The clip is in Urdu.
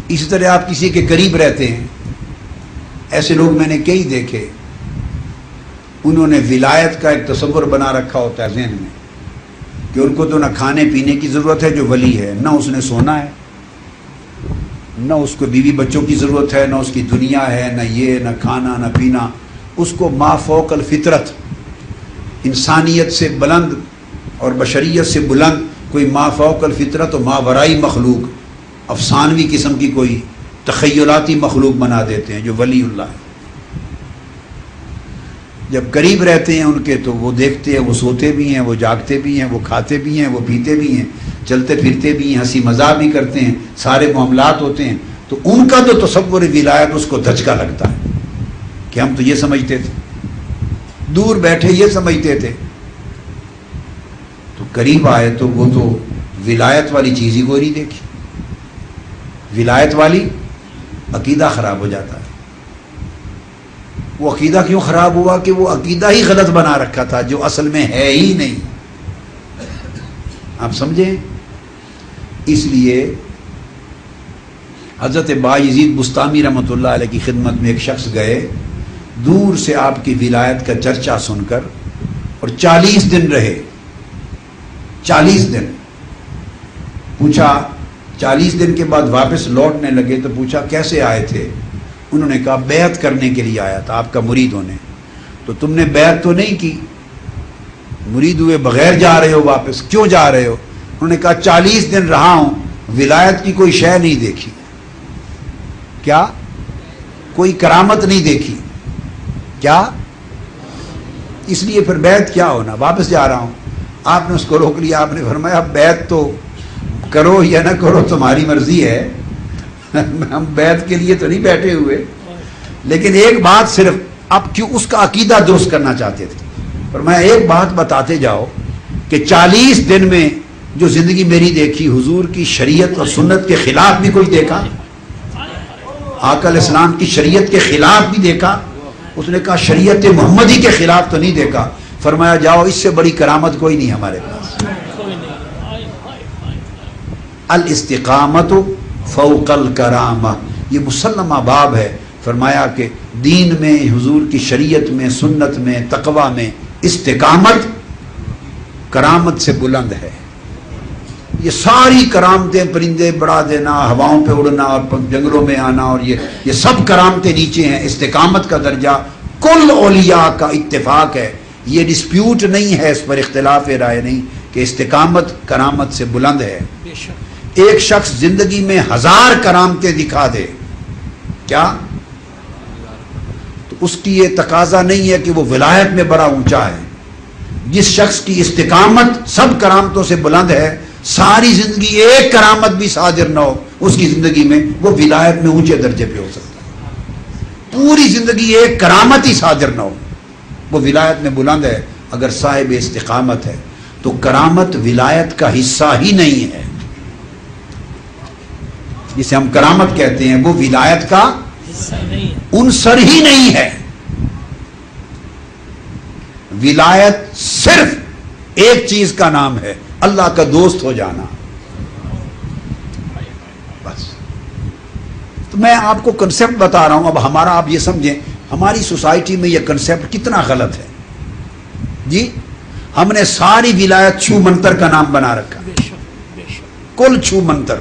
اسی طرح آپ کسی کے قریب رہتے ہیں، ایسے لوگ میں نے کئی دیکھے، انہوں نے ولایت کا ایک تصور بنا رکھا ہوتا ہے ذہن میں کہ ان کو تو نہ کھانے پینے کی ضرورت ہے جو ولی ہے، نہ اس نے سونا ہے، نہ اس کو بیوی بچوں کی ضرورت ہے، نہ اس کی دنیا ہے، نہ یہ، نہ کھانا نہ پینا، اس کو ما فوق الفطرت، انسانیت سے بلند اور بشریت سے بلند کوئی ما فوق الفطرت و ما ورائی مخلوق، افسانوی قسم کی کوئی تخیلاتی مخلوق بنا دیتے ہیں جو ولی اللہ ہے۔ جب قریب رہتے ہیں ان کے تو وہ دیکھتے ہیں، وہ سوتے بھی ہیں، وہ جاگتے بھی ہیں، وہ کھاتے بھی ہیں، وہ پیتے بھی ہیں، چلتے پھرتے بھی ہیں، ہنسی مذاق بھی کرتے ہیں، سارے معاملات ہوتے ہیں، تو ان کا جو تصور ولایت اس کو دھچکا لگتا ہے کہ ہم تو یہ سمجھتے تھے، دور بیٹھے یہ سمجھتے تھے، تو قریب آئے تو وہ تو ولایت والی چیز ہی وہ نہیں دیکھی، ولایت والی عقیدہ خراب ہو جاتا ہے۔ وہ عقیدہ کیوں خراب ہوا کہ وہ عقیدہ ہی غلط بنا رکھا تھا جو اصل میں ہے ہی نہیں، آپ سمجھیں؟ اس لیے حضرت بایزید بستامی رحمۃ اللہ علیہ کی خدمت میں ایک شخص گئے، دور سے آپ کی ولایت کا چرچا سن کر، اور 40 دن رہے، 40 دن پوچھا، 40 دن کے بعد واپس لوٹنے لگے تو پوچھا کیسے آئے تھے؟ انہوں نے کہا بیعت کرنے کے لیے آیا تھا، آپ کا مرید ہونے۔ تو تم نے بیعت تو نہیں کی، مرید ہوئے بغیر جا رہے ہو واپس، کیوں جا رہے ہو؟ انہوں نے کہا 40 دن رہا ہوں، ولایت کی کوئی شے نہیں دیکھی۔ کیا؟ کوئی کرامت نہیں دیکھی۔ کیا؟ اس لیے پھر بیعت کیا ہونا، واپس جا رہا ہوں۔ آپ نے اس کو روک لیا، آپ نے فرمایا بیعت تو کرو یا نہ کرو تمہاری مرضی ہے، ہم بیعت کے لیے تو نہیں بیٹھے ہوئے، لیکن ایک بات صرف اب کیوں اس کا عقیدہ درست کرنا چاہتے تھے، فرمایا ایک بات بتاتے جاؤ کہ 40 دن میں جو زندگی میری دیکھی، حضور کی شریعت اور سنت کے خلاف بھی کوئی دیکھا؟ آقا علیہ السلام کی شریعت کے خلاف بھی دیکھا؟ اس نے کہا شریعت محمدی کے خلاف تو نہیں دیکھا۔ فرمایا جاؤ اس سے بڑی کرامت کوئی نہیں ہمارے پاس۔ الاستقامت فوق الکرامہ، یہ مسلمہ باب ہے۔ فرمایا کہ دین میں، حضور کی شریعت میں، سنت میں، تقوی میں استقامت کرامت سے بلند ہے۔ یہ ساری کرامتیں، پرندے بڑھا دینا، ہواؤں پہ اڑنا اور جنگلوں میں آنا، اور یہ سب کرامتیں نیچے ہیں، استقامت کا درجہ کل اولیاء کا اتفاق ہے، یہ ڈسپیوٹ نہیں ہے، اس پر اختلاف رائے نہیں کہ استقامت کرامت سے بلند ہے۔ ایک شخص زندگی میں 1000 کرامتیں دکھا دے، کیا تو اس کی یہ تقاضا نہیں ہے کہ وہ ولایت میں بڑا اونچا ہے۔ جس شخص کی استقامت سب کرامتوں سے بلند ہے، ساری زندگی ایک کرامت بھی صادر نہ ہو اس کی زندگی میں، وہ ولایت میں اونچے درجے پہ ہو سکتا ہے۔ پوری زندگی ایک کرامت ہی صادر نہ ہو، وہ ولایت میں بلند ہے اگر صاحب استقامت ہے۔ تو کرامت ولایت کا حصہ ہی نہیں ہے، جسے ہم کرامت کہتے ہیں وہ ولایت کا عنصر ہی نہیں ہے۔ ولایت صرف ایک چیز کا نام ہے، اللہ کا دوست ہو جانا، بس۔ تو میں آپ کو کنسیپٹ بتا رہا ہوں، اب ہمارا آپ یہ سمجھیں ہماری سوسائٹی میں یہ کنسیپٹ کتنا غلط ہے جی۔ ہم نے ساری ولایت چھو منتر کا نام بنا رکھا، کل چھو منتر۔